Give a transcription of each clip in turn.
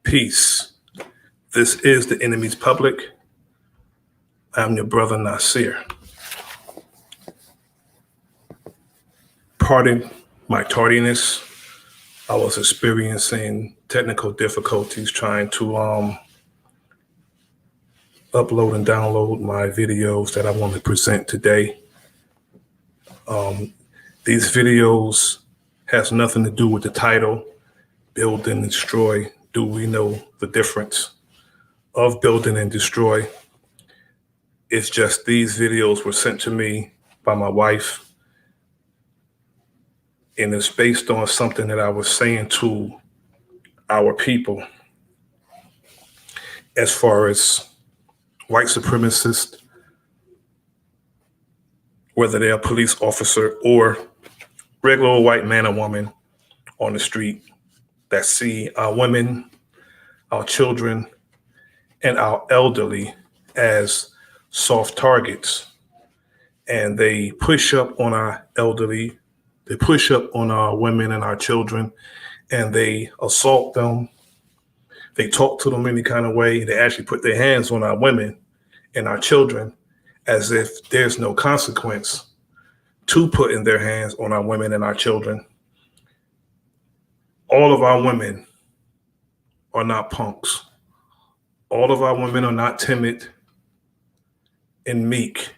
Peace. This is the enemy's public. I'm your brother Nasir. Pardon my tardiness. I was experiencing technical difficulties trying to upload and download my videos that I want to present today. These videos has nothing to do with the title, Build and Destroy. Do we know the difference of building and destroy? It's just these videos were sent to me by my wife, and it's based on something that I was saying to our people as far as white supremacists, whether they're a police officer or regular old white man or woman on the street that see our women, our children, and our elderly as soft targets. And they push up on our elderly, they push up on our women and our children, and they assault them. They talk to them any kind of way. They actually put their hands on our women and our children as if there's no consequence to putting their hands on our women and our children. All of our women are not punks. All of our women are not timid and meek.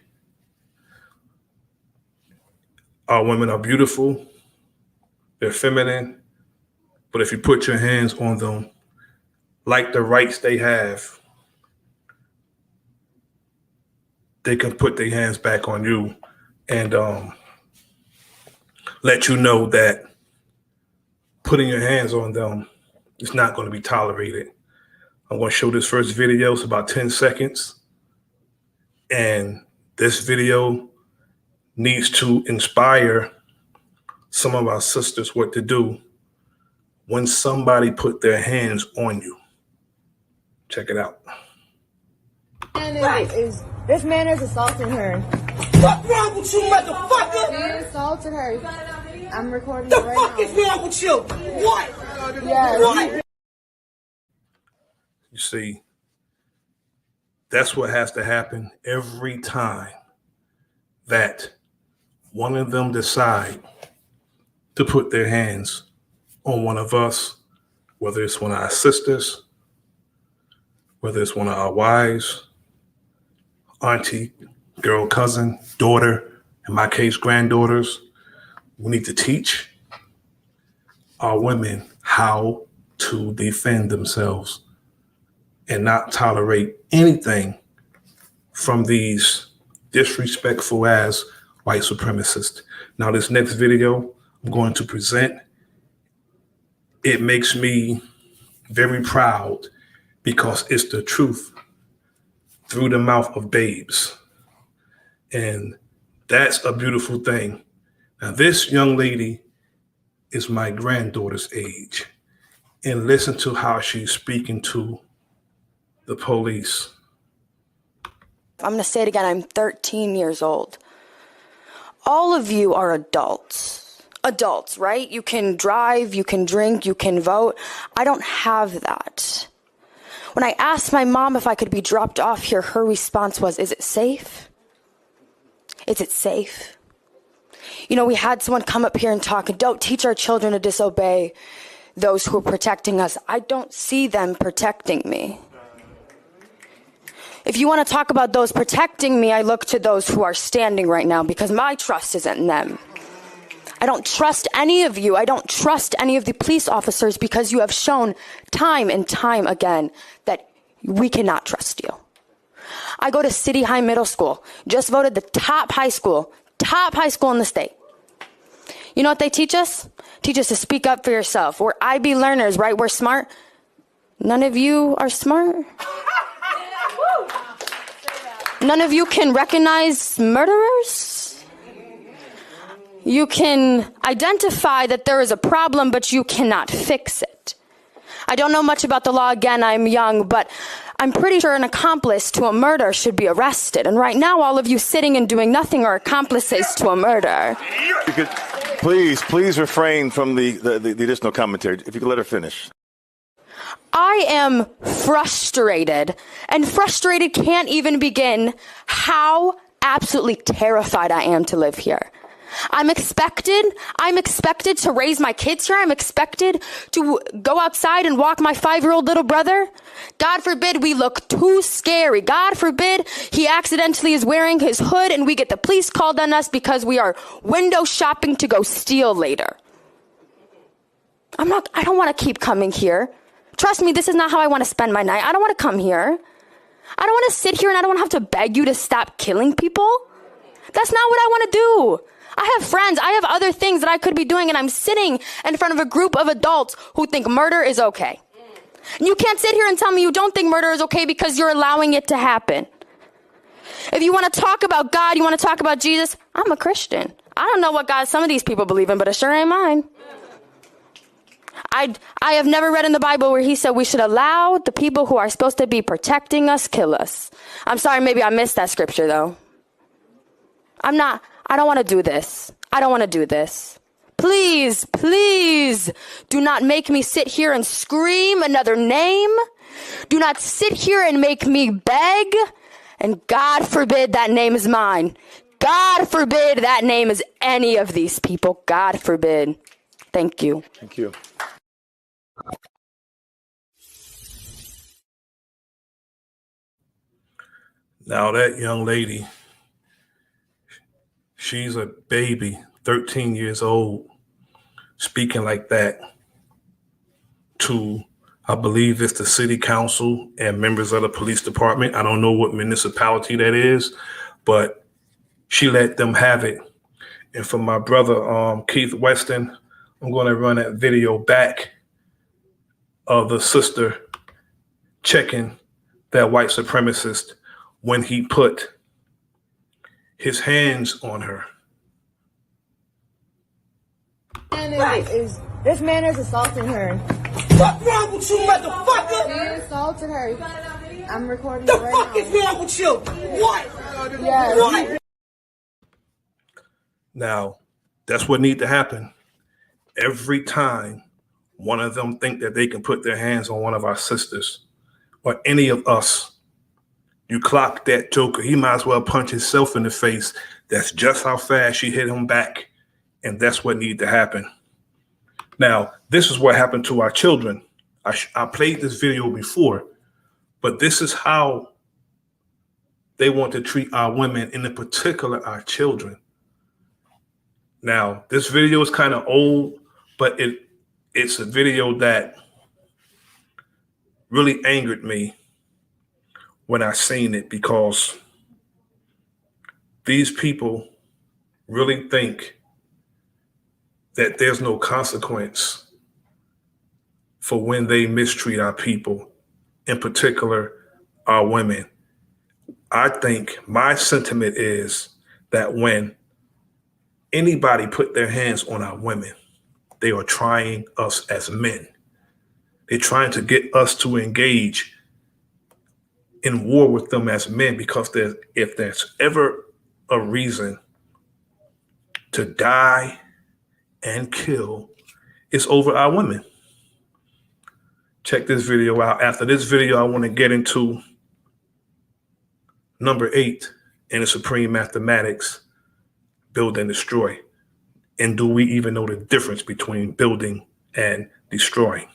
Our women are beautiful. They're feminine. But if you put your hands on them, like the rights they have, they can put their hands back on you and let you know that putting your hands on them is not going to be tolerated. I'm going to show this first video. It's about 10 seconds. And this video needs to inspire some of our sisters what to do when somebody put their hands on you. Check it out. This man is assaulting her. What's wrong with you, motherfucker? He assaulted her. I'm recording The it right fuck now. is wrong with you? What? Yes. What? You see, that's what has to happen every time that one of them decide to put their hands on one of us, whether it's one of our sisters, whether it's one of our wives, auntie, girl, cousin, daughter, in my case, granddaughters. We need to teach our women how to defend themselves and not tolerate anything from these disrespectful ass white supremacists. Now, this next video I'm going to present, it makes me very proud because it's the truth through the mouth of babes. And that's a beautiful thing. Now, this young lady is my granddaughter's age. And listen to how she's speaking to the police. I'm going to say it again. I'm 13 years old. All of you are adults. Adults, right? You can drive, you can drink, you can vote. I don't have that. When I asked my mom if I could be dropped off here, her response was, "Is it safe? Is it safe?" You know, we had someone come up here and talk, and don't teach our children to disobey those who are protecting us. I don't see them protecting me. If you want to talk about those protecting me, I look to those who are standing right now because my trust isn't in them. I don't trust any of you. I don't trust any of the police officers because you have shown time and time again that we cannot trust you. I go to City High Middle School, just voted the top high school in the state. You know what they teach us? Teach us to speak up for yourself. We're IB learners, right? We're smart. None of you are smart. None of you can recognize murderers. You can identify that there is a problem, but you cannot fix it. I don't know much about the law. Again, I'm young, but I'm pretty sure an accomplice to a murder should be arrested. And right now, all of you sitting and doing nothing are accomplices to a murder. Please refrain from the additional commentary. If you could let her finish. I am frustrated, and frustrated can't even begin how absolutely terrified I am to live here. I'm expected to raise my kids here. I'm expected to go outside and walk my 5-year-old little brother. God forbid we look too scary. God forbid he accidentally is wearing his hood and we get the police called on us because we are window shopping to go steal later. I don't want to keep coming here. Trust me, this is not how I want to spend my night. I don't want to come here. I don't want to sit here and I don't want to have to beg you to stop killing people. That's not what I want to do. I have friends. I have other things that I could be doing, and I'm sitting in front of a group of adults who think murder is okay. And you can't sit here and tell me you don't think murder is okay because you're allowing it to happen. If you want to talk about God, you want to talk about Jesus, I'm a Christian. I don't know what God some of these people believe in, but it sure ain't mine. I have never read in the Bible where he said we should allow the people who are supposed to be protecting us kill us. I'm sorry, maybe I missed that scripture though. I don't want to do this. I don't want to do this. Please, please do not make me sit here and scream another name. Do not sit here and make me beg. And God forbid that name is mine. God forbid that name is any of these people. God forbid. Thank you. Thank you. Now that young lady, she's a baby, 13 years old, speaking like that to, I believe it's the city council and members of the police department. I don't know what municipality that is, but she let them have it. And for my brother, Keith Weston, I'm going to run that video back of the sister checking that white supremacist when he put his hands on her. This man is assaulting her. What wrong with you, motherfucker? He assaulted her. I'm recording The it right fuck now. is wrong with you? What? Yes. What? Now, that's what needs to happen. Every time one of them think that they can put their hands on one of our sisters or any of us, you clock that joker. He might as well punch himself in the face. That's just how fast she hit him back. And that's what needs to happen. Now, this is what happened to our children. I played this video before, but this is how they want to treat our women, and in particular, our children. Now, this video is kind of old, but it's a video that really angered me when I seen it, because these people really think that there's no consequence for when they mistreat our people, in particular, our women. I think my sentiment is that when anybody put their hands on our women, they are trying us as men. They're trying to get us to engage in war with them as men, because if there's ever a reason to die and kill, it's over our women. Check this video out. After this video, I want to get into number 8 in the Supreme Mathematics, build and destroy. And do we even know the difference between building and destroying?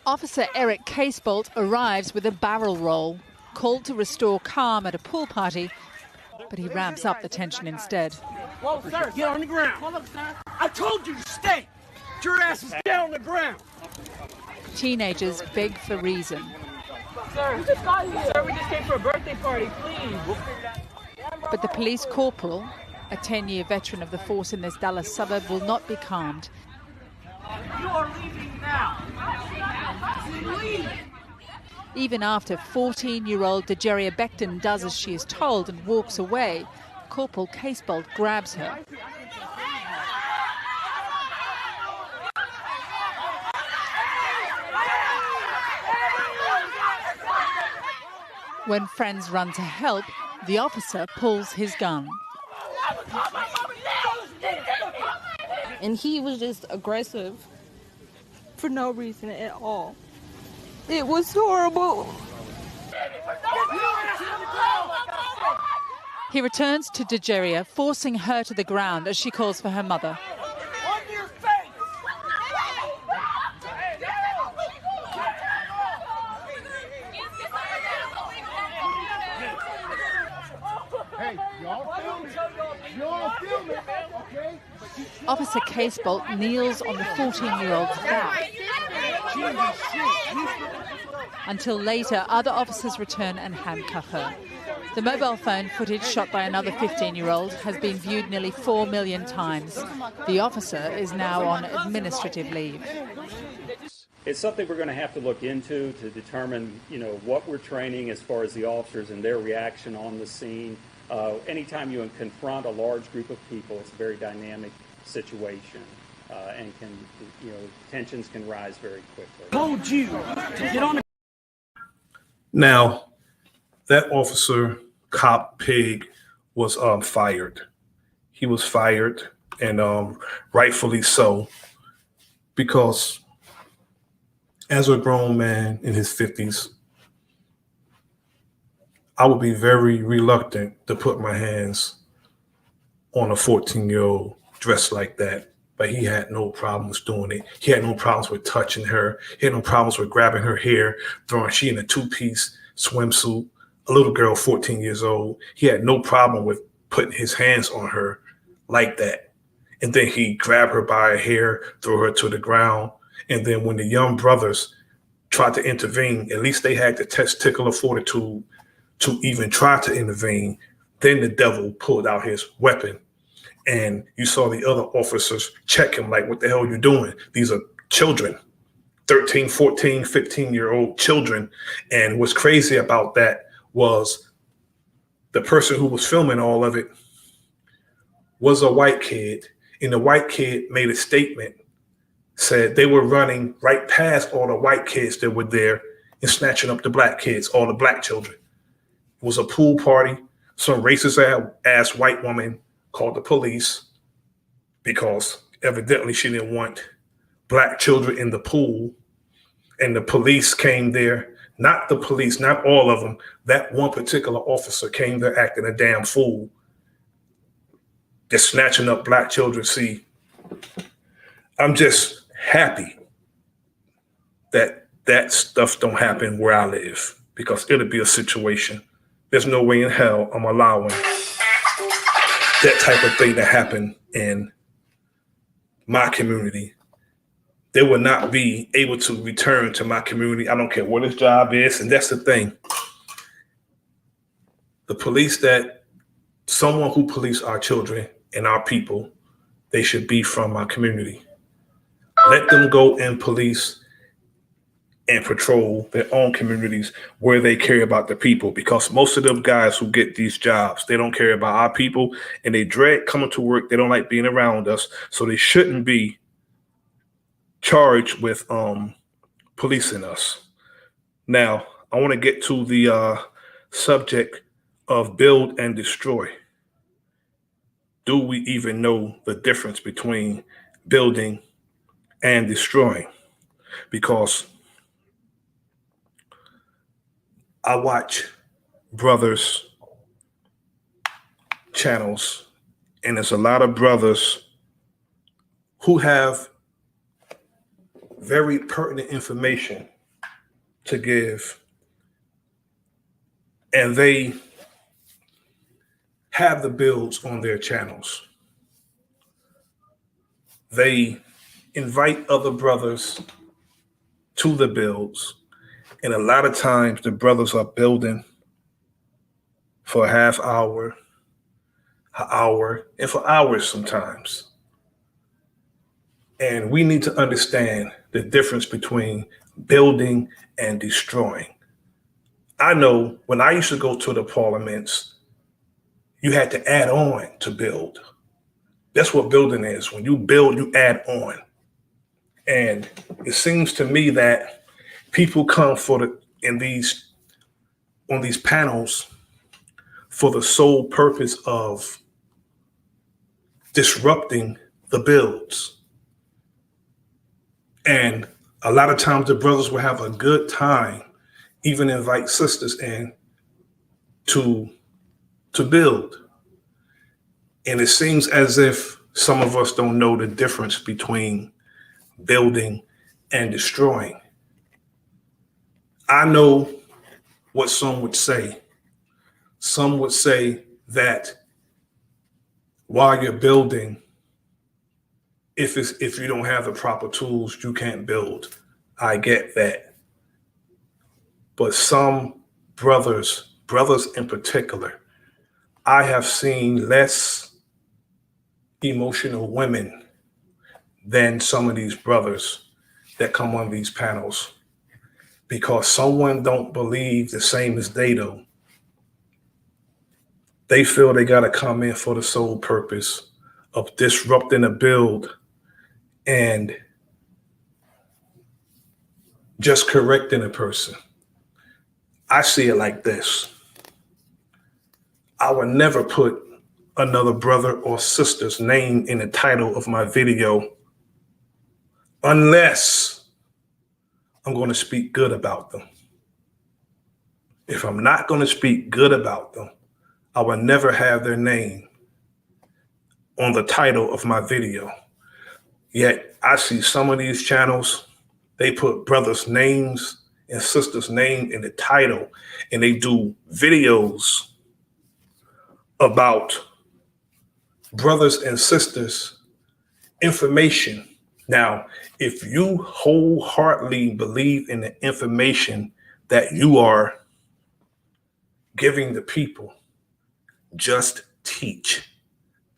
Officer Eric Casebolt arrives with a barrel roll, called to restore calm at a pool party, but he ramps up the tension instead. Whoa, sir, get on the ground. Hold up, sir. I told you to stay. Get your asses down on the ground. Teenagers beg for reason. Sir, we just got here. Sir, we just came for a birthday party, please. But the police corporal, a 10-year veteran of the force in this Dallas suburb, will not be calmed. You are leaving now. Leave. Even after 14-year-old Dejeria Becton does as she is told and walks away, Corporal Casebolt grabs her. When friends run to help, The officer pulls his gun. And he was just aggressive for no reason at all. It was horrible. He returns to Degeria, forcing her to the ground as she calls for her mother. Officer Casebolt kneels on the 14-year-old's back. Until later, other officers return and handcuff her. The mobile phone footage shot by another 15-year-old has been viewed nearly 4 million times. The officer is now on administrative leave. It's something we're going to have to look into to determine, what we're training as far as the officers and their reaction on the scene. Anytime you confront a large group of people, it's a very dynamic situation, and tensions can rise very quickly. Told you to get on the. Now, that officer, cop pig, was fired. He was fired, and rightfully so, because as a grown man in his 50s, I would be very reluctant to put my hands on a 14-year-old dressed like that. But he had no problems doing it. He had no problems with touching her. He had no problems with grabbing her hair, she in a two-piece swimsuit, a little girl, 14 years old. He had no problem with putting his hands on her like that. And then he grabbed her by her hair, throw her to the ground. And then when the young brothers tried to intervene, at least they had the testicular fortitude to even try to intervene. Then the devil pulled out his weapon. And you saw the other officers check him like, what the hell are you doing? These are children, 13, 14, 15-year-old children. And what's crazy about that was the person who was filming all of it was a white kid. And the white kid made a statement, said they were running right past all the white kids that were there and snatching up the black kids, all the black children. It was a pool party. Some racist ass white woman called the police because evidently she didn't want black children in the pool. And the police came there, not the police, not all of them. That one particular officer came there acting a damn fool, just snatching up black children. See, I'm just happy that that stuff don't happen where I live, because it'll be a situation. There's no way in hell I'm allowing that type of thing to happen in my community. They will not be able to return to my community. I don't care what his job is. And that's the thing. The police someone who police our children and our people, they should be from my community. Let them go and police and patrol their own communities where they care about the people, because most of them guys who get these jobs, they don't care about our people and they dread coming to work. They don't like being around us. So they shouldn't be charged with policing us. Now, I want to get to the subject of build and destroy. Do we even know the difference between building and destroying? Because I watch brothers' channels, and there's a lot of brothers who have very pertinent information to give, and they have the builds on their channels. They invite other brothers to the builds. And a lot of times the brothers are building for a half hour, an hour, and for hours sometimes. And we need to understand the difference between building and destroying. I know when I used to go to the parliaments, you had to add on to build. That's what building is. When you build, you add on. And it seems to me that people come on these panels for the sole purpose of disrupting the builds. And a lot of times the brothers will have a good time, even invite sisters in to build. And it seems as if some of us don't know the difference between building and destroying. I know what some would say. Some would say that while you're building, if you don't have the proper tools, you can't build. I get that. But some brothers in particular, I have seen less emotional women than some of these brothers that come on these panels, because someone don't believe the same as they do. They feel they got to come in for the sole purpose of disrupting a build and just correcting a person. I see it like this. I would never put another brother or sister's name in the title of my video unless I'm going to speak good about them. If I'm not going to speak good about them, I will never have their name on the title of my video. Yet I see some of these channels, they put brothers' names and sisters' name in the title, and they do videos about brothers and sisters information. Now, if you wholeheartedly believe in the information that you are giving the people, just teach.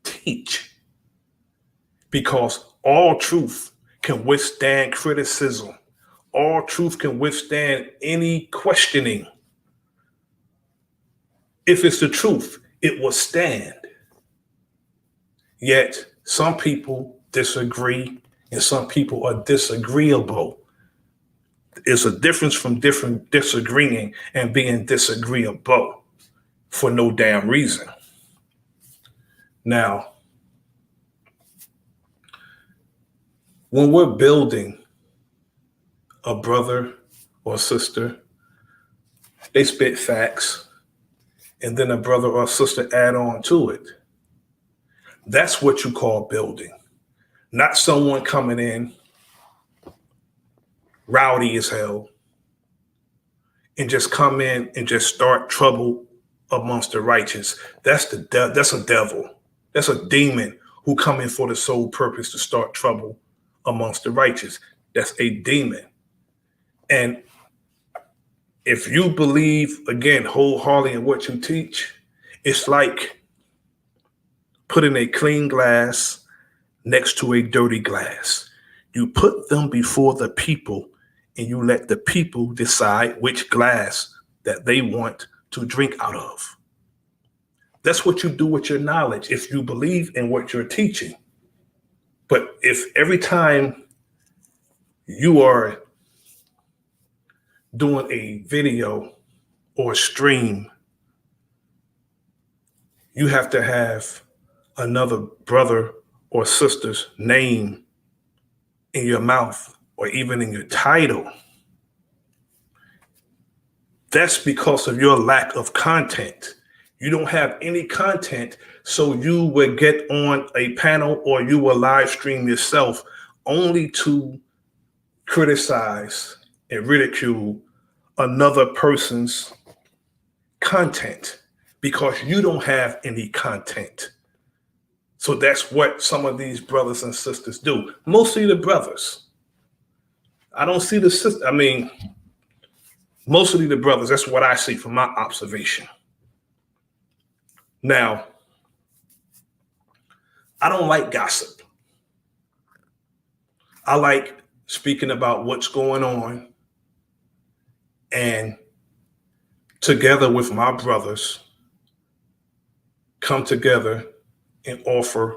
Teach. Because all truth can withstand criticism. All truth can withstand any questioning. If it's the truth, it will stand. Yet some people disagree and some people are disagreeable. There's a difference from disagreeing and being disagreeable for no damn reason. Now, when we're building a brother or sister, they spit facts, and then a brother or sister add on to it. That's what you call building. Not someone coming in rowdy as hell and just come in and just start trouble amongst the righteous. That's a devil. That's a demon who come in for the sole purpose to start trouble amongst the righteous. That's a demon. And if you believe, again, wholeheartedly in what you teach, it's like putting a clean glass next to a dirty glass. You put them before the people and you let the people decide which glass that they want to drink out of. That's what you do with your knowledge if you believe in what you're teaching. But if every time you are doing a video or stream, you have to have another brother or sister's name in your mouth or even in your title, that's because of your lack of content. You don't have any content, so you will get on a panel or you will live stream yourself only to criticize and ridicule another person's content because you don't have any content. So that's what some of these brothers and sisters do. Mostly the brothers. I don't see the sisters. I mean, mostly the brothers. That's what I see from my observation. Now, I don't like gossip. I like speaking about what's going on and together with my brothers, come together and offer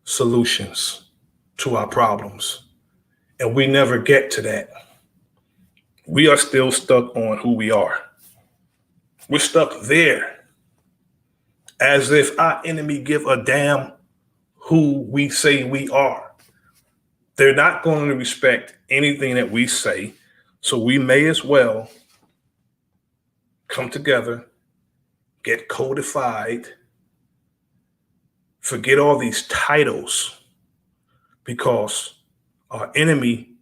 solutions to our problems. And we never get to that. We are still stuck on who we are. We're stuck there. as if our enemy give a damn who we say we are. They're not going to respect anything that we say, so we may as well come together, get codified, forget all these titles, because our enemy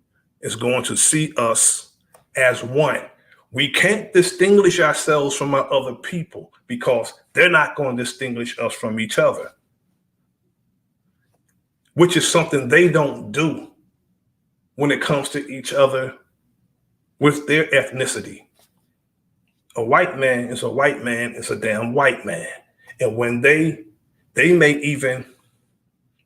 is going to see us as one. We can't distinguish ourselves from our other people because they're not going to distinguish us from each other, which is something they don't do when it comes to each other with their ethnicity. A white man is a white man, is a damn white man. And when they may even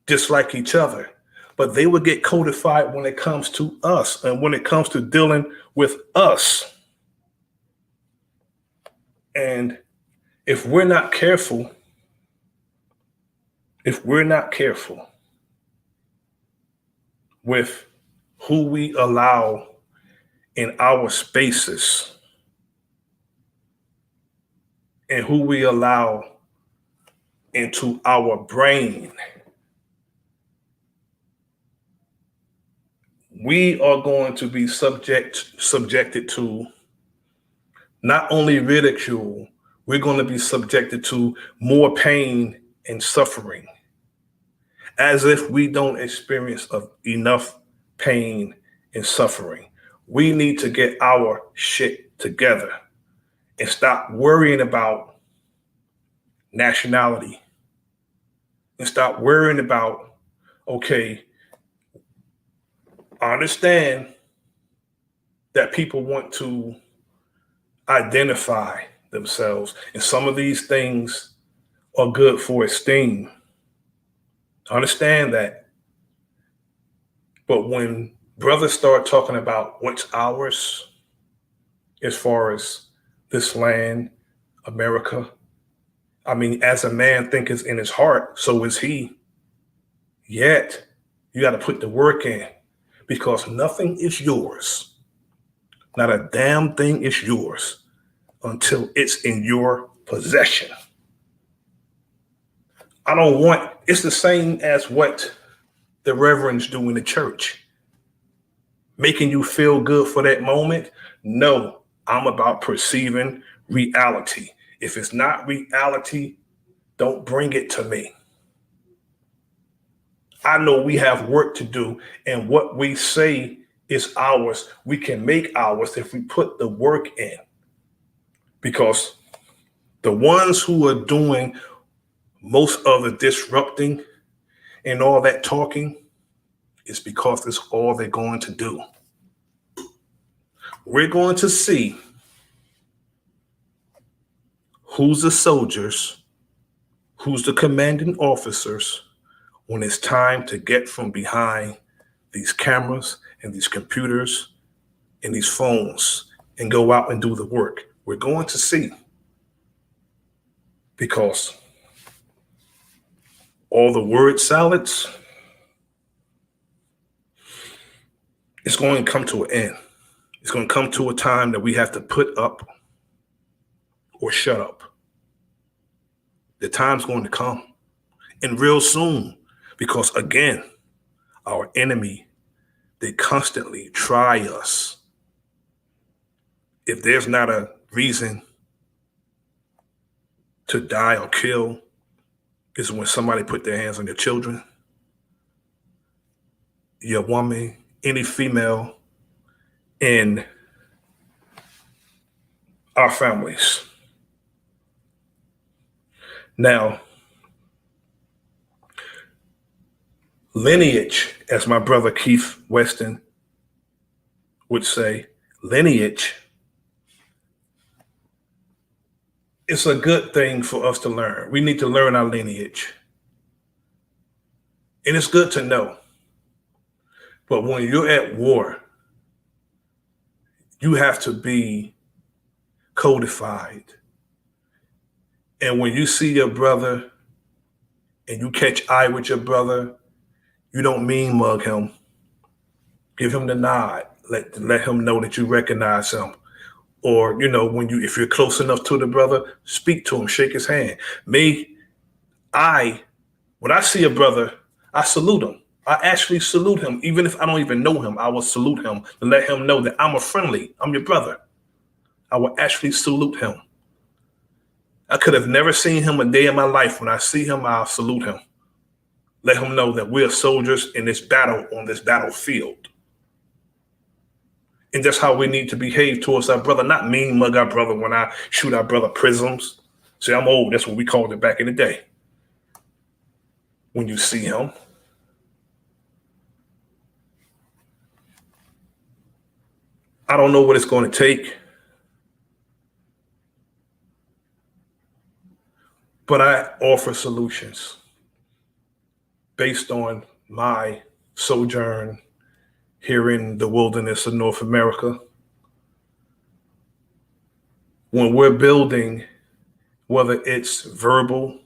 dislike each other, but they will get codified when it comes to us and when it comes to dealing with us. And if we're not careful with who we allow in our spaces and who we allow into our brain, we are going to be subjected to not only ridicule, we're going to be subjected to more pain and suffering, as if we don't experience enough pain and suffering. We need to get our shit together and stop worrying about nationality and stop worrying about, okay, I understand that people want to identify themselves, and some of these things are good for esteem. I understand that. But when brothers start talking about what's ours, as far as this land, America, I mean, as a man thinketh in his heart, so is he. Yet, you got to put the work in, because nothing is yours. Not a damn thing is yours until it's in your possession. It's the same as what the reverends do in the church. Making you feel good for that moment? No, I'm about perceiving reality. If it's not reality, don't bring it to me. I know we have work to do, and what we say is ours. We can make ours if we put the work in. Because the ones who are doing most of the disrupting and all that talking is because it's all they're going to do. We're going to see who's the soldiers, who's the commanding officers when it's time to get from behind these cameras and these computers and these phones and go out and do the work. We're going to see, because all the word salads, it's going to come to an end. It's going to come to a time that we have to put up or shut up. The time's going to come, and real soon, because again, our enemy, they constantly try us. If there's not a reason to die or kill, is when somebody put their hands on your children, your woman, any female in our families. Now, lineage, as my brother Keith Weston would say, lineage, it's a good thing for us to learn. We need to learn our lineage. And it's good to know. But when you're at war, you have to be codified. And when you see your brother and you catch eye with your brother, you don't mean mug him. Give him the nod. Let him know that you recognize him. Or, if you're close enough to the brother, speak to him, shake his hand. May when I see a brother, I salute him. I actually salute him. Even if I don't even know him, I will salute him to let him know that I'm I'm your brother. I will actually salute him. I could have never seen him a day in my life. When I see him, I'll salute him. Let him know that we're soldiers in this battle, on this battlefield. And that's how we need to behave towards our brother, not mean mug our brother when I shoot our brother prisms. See, I'm old. That's what we called it back in the day. When you see him, I don't know what it's going to take, but I offer solutions based on my sojourn here in the wilderness of North America. When we're building, whether it's verbal,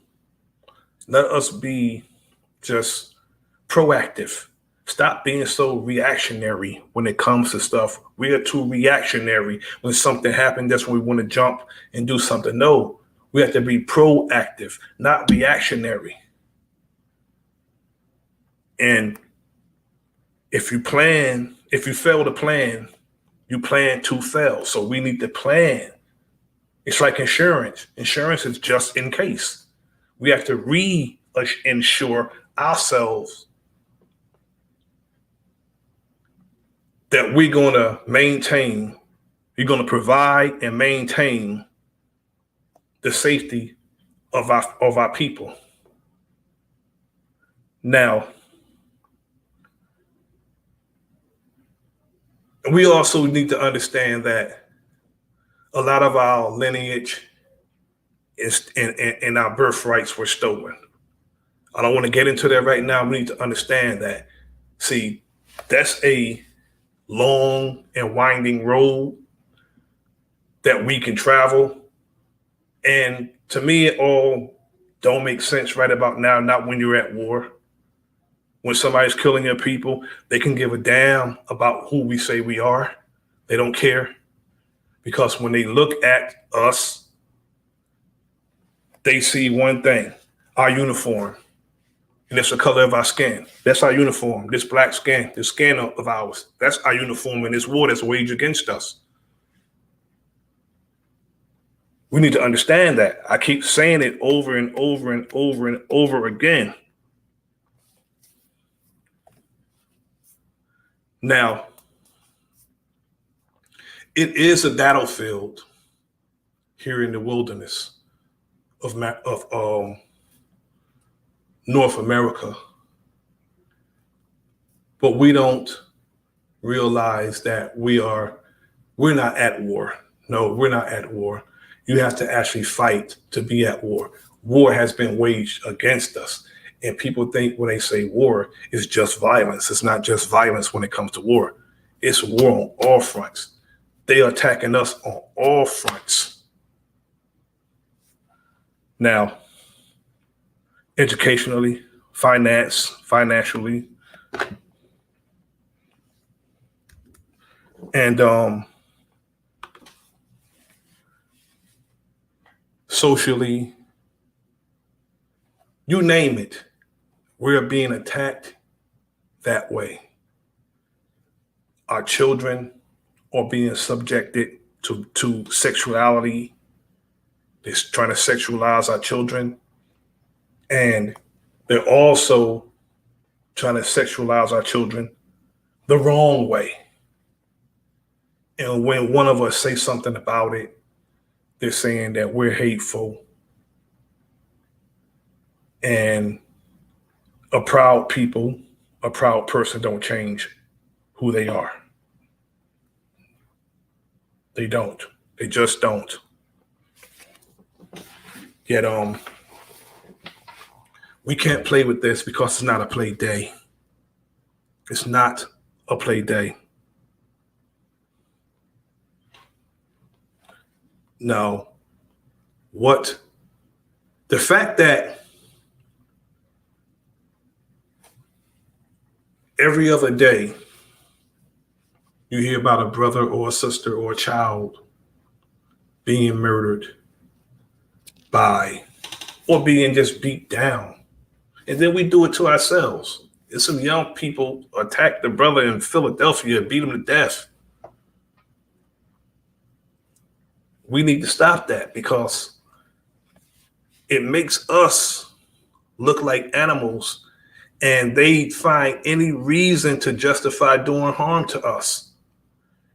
let us be just proactive. Stop being so reactionary when it comes to stuff. We are too reactionary. When something happens, that's when we want to jump and do something. No, we have to be proactive, not reactionary. And if you fail to plan, you plan to fail. So we need to plan. It's like insurance. Insurance is just in case. We have to reinsure ourselves that we're going to provide and maintain the safety of our people. Now, we also need to understand that a lot of our lineage and our birthrights were stolen. I don't want to get into that right now. We need to understand that. See, that's a long and winding road that we can travel. And to me, it all don't make sense right about now, not when you're at war. When somebody's killing their people, they can give a damn about who we say we are. They don't care. Because when they look at us, they see one thing, our uniform. And it's the color of our skin. That's our uniform. This black skin, this skin of ours, that's our uniform in this war that's waged against us. We need to understand that. I keep saying it over and over and over and over again. Now, it is a battlefield here in the wilderness of North America. But we don't realize that we're not at war. No, we're not at war. You have to actually fight to be at war. War has been waged against us. And people think when they say war, it's just violence. It's not just violence when it comes to war. It's war on all fronts. They are attacking us on all fronts. Now, educationally, financially, and socially, you name it, we're being attacked that way. Our children are being subjected to sexuality. They're trying to sexualize our children. And they're also trying to sexualize our children the wrong way. And when one of us say something about it, they're saying that we're hateful. And a proud person don't change who they are. They don't. They just don't. Yet, we can't play with this because it's not a play day. It's not a play day. No. The fact that every other day you hear about a brother or a sister or a child being murdered by or being just beat down. And then we do it to ourselves. And some young people attacked the brother in Philadelphia and beat him to death. We need to stop that because it makes us look like animals, and they find any reason to justify doing harm to us.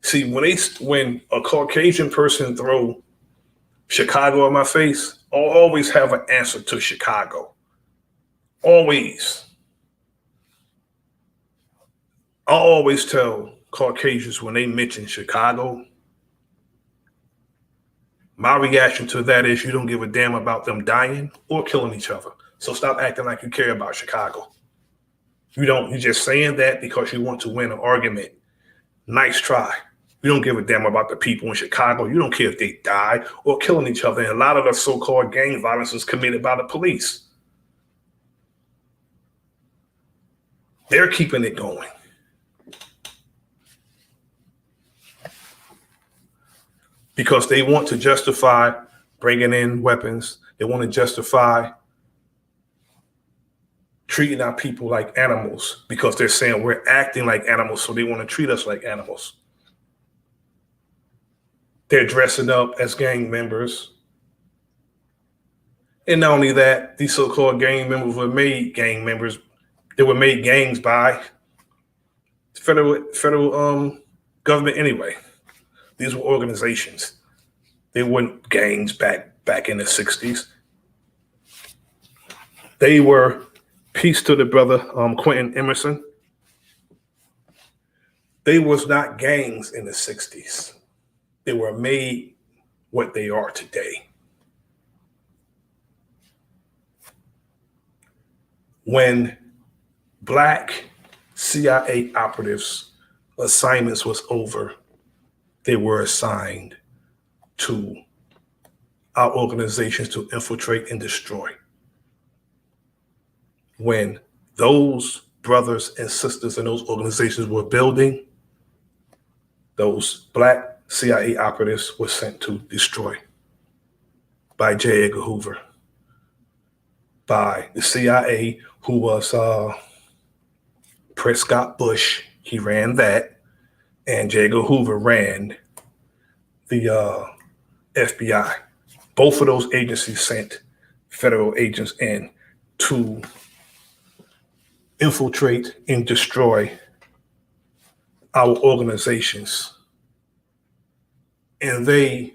See, when a Caucasian person throw Chicago in my face, I'll always have an answer to Chicago. Always. I always tell Caucasians when they mention Chicago, my reaction to that is you don't give a damn about them dying or killing each other. So stop acting like you care about Chicago. You don't. You're just saying that because you want to win an argument. Nice try. You don't give a damn about the people in Chicago. You don't care if they die or killing each other. And a lot of the so-called gang violence is committed by the police. They're keeping it going. Because they want to justify bringing in weapons. They want to justify treating our people like animals because they're saying we're acting like animals, so they want to treat us like animals. They're dressing up as gang members. And not only that, these so-called gang members were made gang members. They were made gangs by federal government anyway. These were organizations. They weren't gangs back in the 60s. They were, peace to the brother Quentin Emerson. They was not gangs in the 60s. They were made what they are today. When Black CIA operatives' assignments was over, they were assigned to our organizations to infiltrate and destroy. When those brothers and sisters in those organizations were building, those Black CIA operatives were sent to destroy by J. Edgar Hoover, by the CIA, who was Prescott Bush. He ran that, and J. Edgar Hoover ran the FBI. Both of those agencies sent federal agents in to infiltrate and destroy our organizations. And they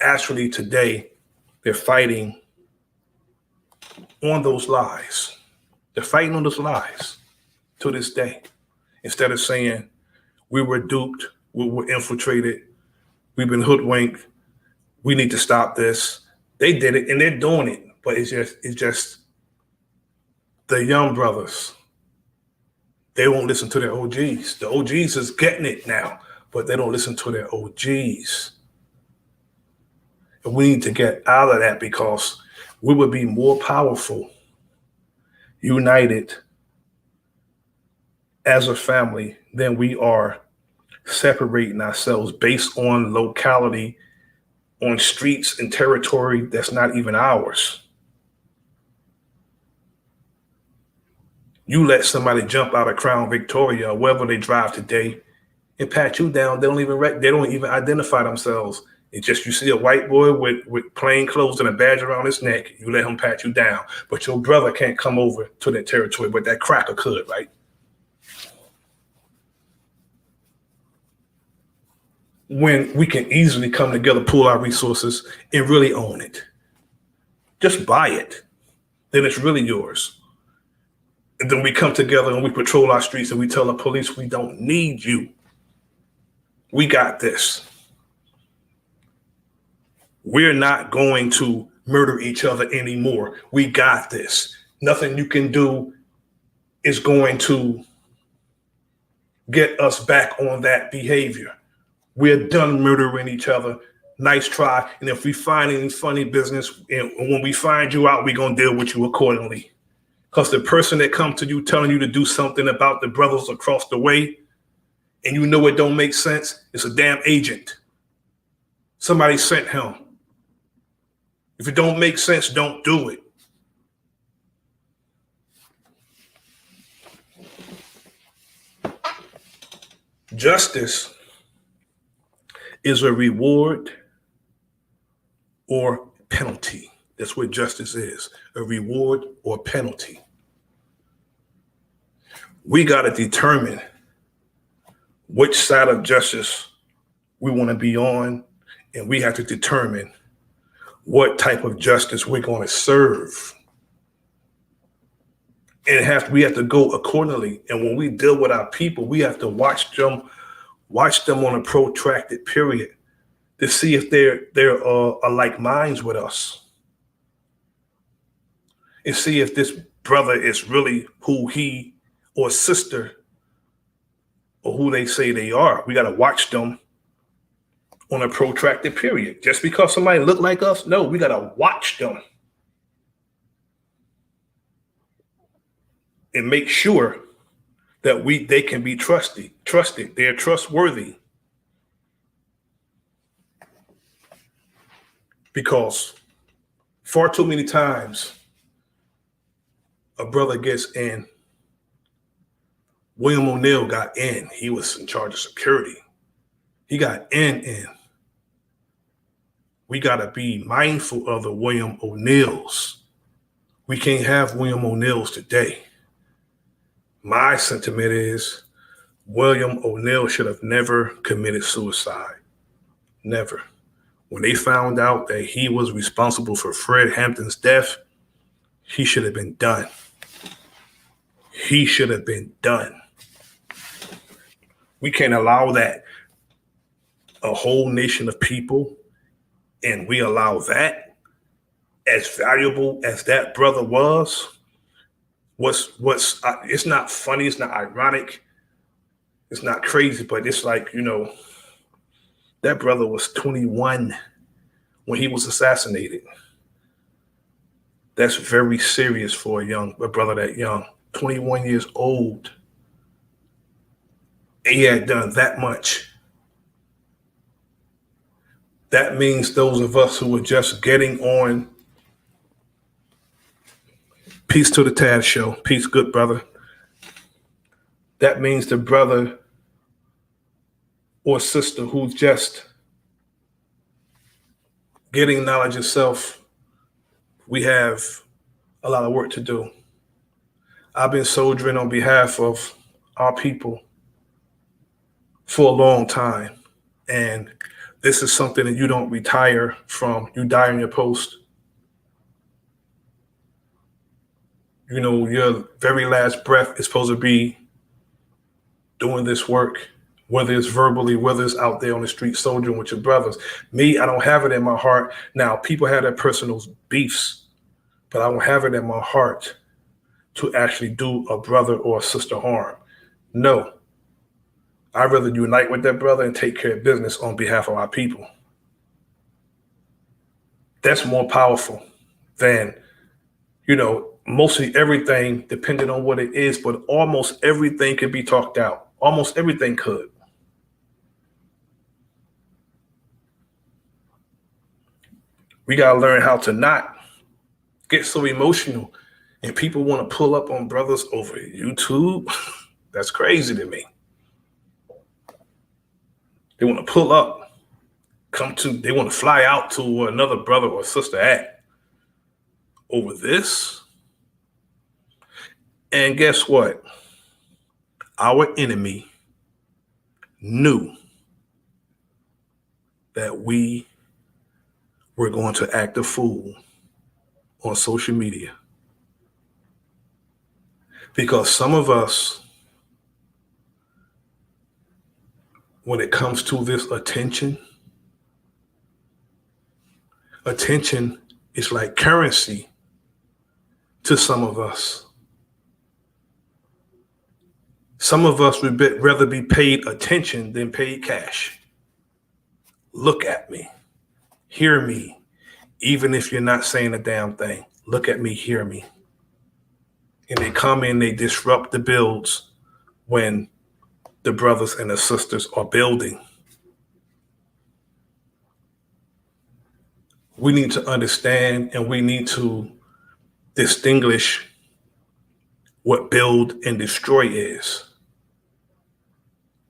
actually today, they're fighting on those lies. They're fighting on those lies to this day. Instead of saying we were duped, we were infiltrated, we've been hoodwinked, we need to stop this. They did it and they're doing it, but it's just the young brothers. They won't listen to their OGs. The OGs is getting it now, but they don't listen to their OGs. And we need to get out of that because we would be more powerful, united as a family than we are separating ourselves based on locality, on streets and territory that's not even ours. You let somebody jump out of Crown Victoria or wherever they drive today and pat you down. They don't even identify themselves. It's just you see a white boy with plain clothes and a badge around his neck. You let him pat you down, but your brother can't come over to that territory, but that cracker could, right? When we can easily come together, pool our resources, and really own it. Just buy it. Then it's really yours. And then we come together and we patrol our streets and we tell the police we don't need you. We got this. We're not going to murder each other anymore. We got this. Nothing you can do is going to get us back on that behavior. We're done murdering each other. Nice try. And if we find any funny business, and when we find you out, we're going to deal with you accordingly. Because the person that comes to you telling you to do something about the brothers across the way, and you know it don't make sense, it's a damn agent. Somebody sent him. If it don't make sense, don't do it. Justice is a reward or penalty. That's what justice is, a reward or penalty. We got to determine which side of justice we want to be on, and we have to determine what type of justice we're going to serve. And we have to go accordingly. And when we deal with our people, we have to watch them on a protracted period to see if they're like minds with us, and see if this brother is really who he or sister or who they say they are. We got to watch them on a protracted period. Just because somebody look like us, no, we got to watch them and make sure that they can be trusted. They're trustworthy. Because far too many times a brother gets in. William O'Neill got in. He was in charge of security. He got in. We got to be mindful of the William O'Neills. We can't have William O'Neills today. My sentiment is William O'Neill should have never committed suicide. Never. When they found out that he was responsible for Fred Hampton's death, he should have been done. He should have been done. We can't allow that. A whole nation of people, and we allow that, as valuable as that brother was, it's not funny, it's not ironic, it's not crazy, but it's like, that brother was 21 when he was assassinated. That's very serious for a brother that young, 21 years old. And he had done that much. That means those of us who are just getting on. Peace to the Tad Show. Peace, good brother. That means the brother or sister who's just getting knowledge itself, we have a lot of work to do. I've been soldiering on behalf of our people for a long time. And this is something that you don't retire from. You die on your post. Your very last breath is supposed to be doing this work, whether it's verbally, whether it's out there on the street soldiering with your brothers. Me, I don't have it in my heart. Now, people have their personal beefs, but I don't have it in my heart to actually do a brother or a sister harm. No. I'd rather unite with that brother and take care of business on behalf of our people. That's more powerful than, mostly everything, depending on what it is, but almost everything could be talked out. Almost everything could. We got to learn how to not get so emotional, and people want to pull up on brothers over YouTube. That's crazy to me. They want to pull up, they want to fly out to where another brother or sister at over this. And guess what? Our enemy knew that we were going to act a fool on social media. Because some of us, when it comes to this attention is like currency to some of us. Some of us would rather be paid attention than paid cash. Look at me. Hear me. Even if you're not saying a damn thing. Look at me. Hear me. And they come in, they disrupt the builds when the brothers and the sisters are building. we need to understand and we need to distinguish what build and destroy is,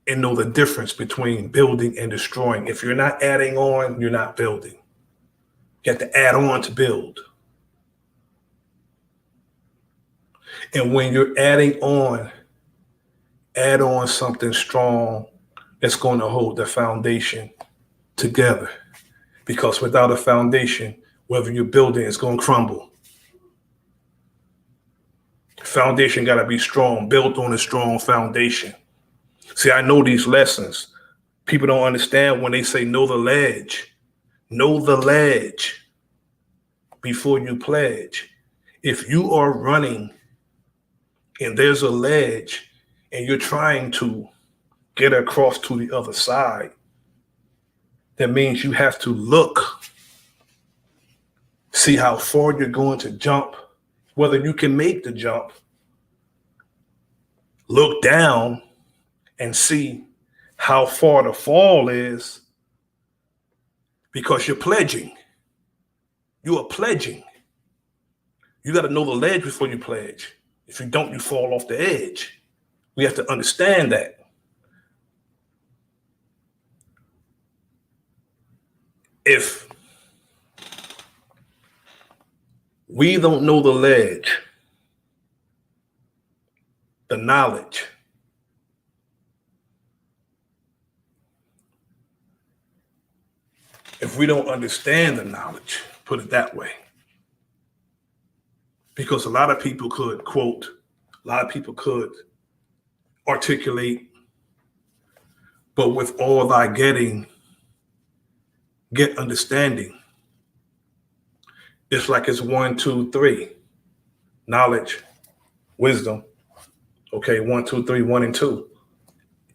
and know the difference between building and destroying. If you're not adding on, you're not building. You have to add on to build. And when you're adding on, add on something strong that's going to hold the foundation together. Because without a foundation, whether you're building, it's going to crumble. Foundation got to be strong, built on a strong foundation. See, I know these lessons. People don't understand when they say know the ledge. Know the ledge before you pledge. If you are running and there's a ledge and you're trying to get across to the other side, that means you have to look, see how far you're going to jump, whether you can make the jump. Look down and see how far the fall is, because you're pledging. You are pledging. You got to know the ledge before you pledge. If you don't, you fall off the edge. We have to understand that. If we don't know the ledge, the knowledge, if we don't understand the knowledge, put it that way, because a lot of people could quote, a lot of people could articulate, but with all thy getting, get understanding. It's like it's 1, 2, 3. Knowledge, wisdom. Okay, 1, 2, 3, 1 and 2.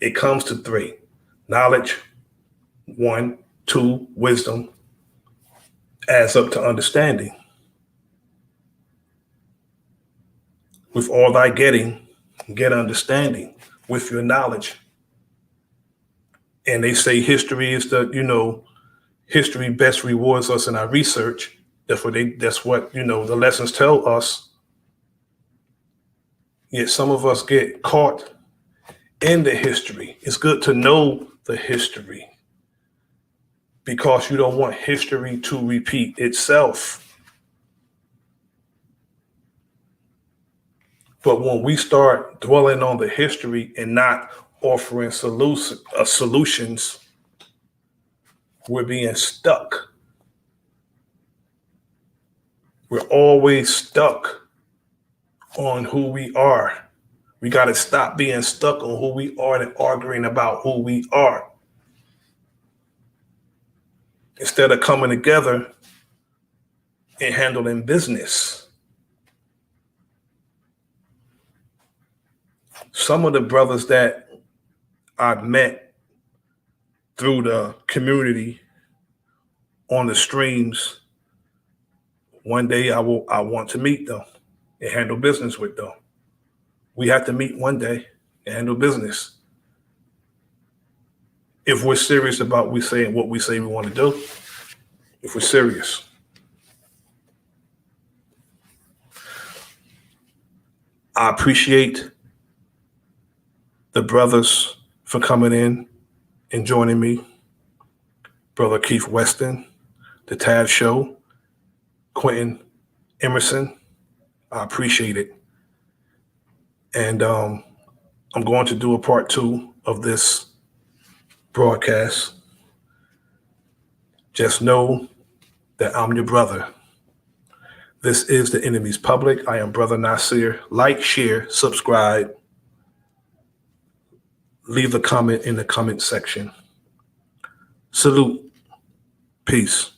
It comes to 3. Knowledge, 1, 2, wisdom, adds up to understanding. With all thy getting, get understanding with your knowledge. And they say history is history best rewards us in our research. That's what the lessons tell us. Yet some of us get caught in the history. It's good to know the history because you don't want history to repeat itself. But when we start dwelling on the history and not offering solutions, we're being stuck. We're always stuck on who we are. We got to stop being stuck on who we are and arguing about who we are. Instead of coming together and handling business. Some of the brothers that I've met through the community on the streams, one day I want to meet them and handle business with them. We have to meet one day and handle business. If we're serious about what we say we want to do, if we're serious. I appreciate the brothers for coming in and joining me. Brother Keith Weston, The Tab Show, Quentin Emerson. I appreciate it. And I'm going to do a part 2 of this broadcast. Just know that I'm your brother. This is The Enemy's Public. I am Bro.Nasir. Like, share, subscribe. Leave a comment in the comment section. Salute. Peace.